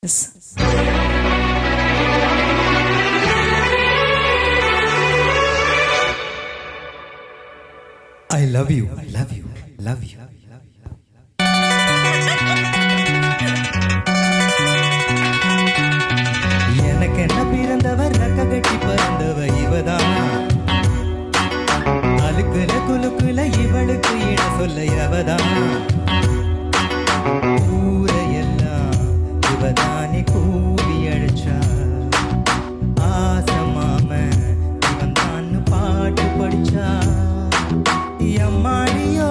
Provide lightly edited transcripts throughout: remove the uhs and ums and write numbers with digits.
Yes. I love you. I love you. I love you. எனக்கு என்ன பிறந்தவர் ரக்க கட்டி பிறந்தவ இவதான் அழுக்குல குலுக்குல இவளுக்கு இட சொல்ல அவதான் ஊரையெல்லாம் இவதானே கூவி அழைச்சா ஆசமாம இவன் தான் பாட்டு படிச்சா எம்மாடியோ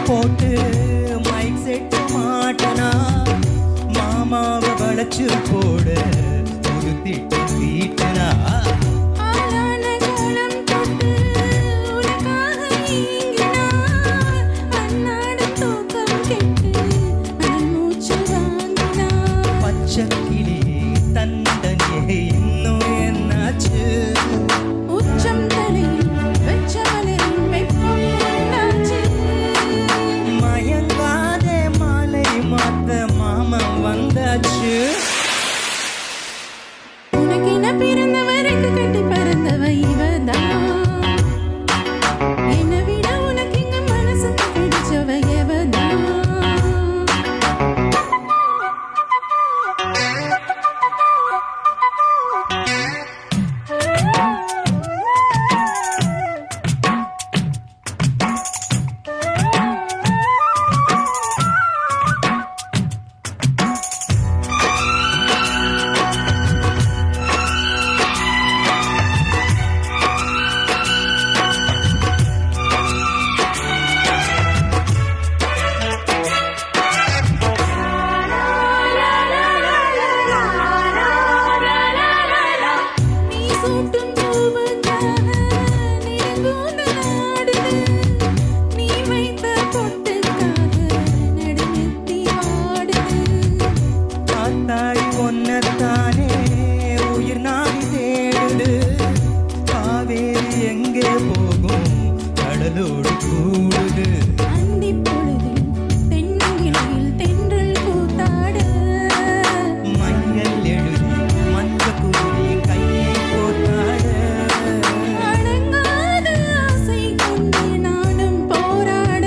போட்டு மைக் செட்டு மாட்டனா மாமாவை வளைச்சு போட ஒரு திட்டம் தீட்டனா பச்சக்கிளி தந்தனியே இன்னும் என்னாச்சு உச்சம் தலையில் வச்ச மலரின் வெப்பம் என்னாச்சு மயங்காதே மாலை மாத்த மாமன் வந்தாச்சு உனக்கு என்ன பிறந்தவருக்கு கட்டி பறந்தவ இவதான் என்னை விட உனக்கு இங்க மனசுக்கு பிடிச்சவ எவதான் ஒன்னத்தானே உயிர் நாடி தேடுது காவேரி எங்கே போகும் கடலோடு கூடுது அந்தி பொழுதில் தென்னங்கிளையில் தென்றல் கூத்தாட மையல் எழுதி மஞ்ச கூறி கையை போட்டாட அடங்காத ஆசை கொண்டு நானும் போராட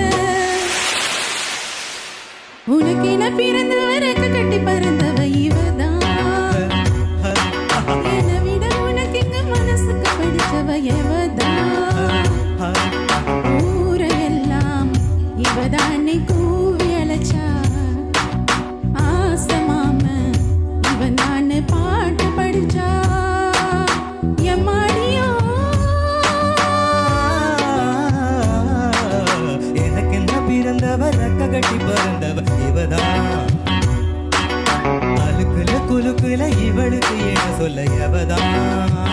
உனக்கென பிறந்தவருக்கு கட்டி பறந்தவ இவதான் என்னை விட உனக்கு இங்க மனசுக்கு பிடிச்சவ எவதான் ஊரையெல்லாம் இவதானே கூவி அழைச்சா ஆசமாம இவன் தானே பாட்டு படிச்சா எம்மாடியோ எனக்கு என்ன பிறந்தவ ரக்க கட்டி பிறந்தவ இவதான் அழுக்குல குலுக்குல இவளுக்கு என்ன சொல்ல எவதான்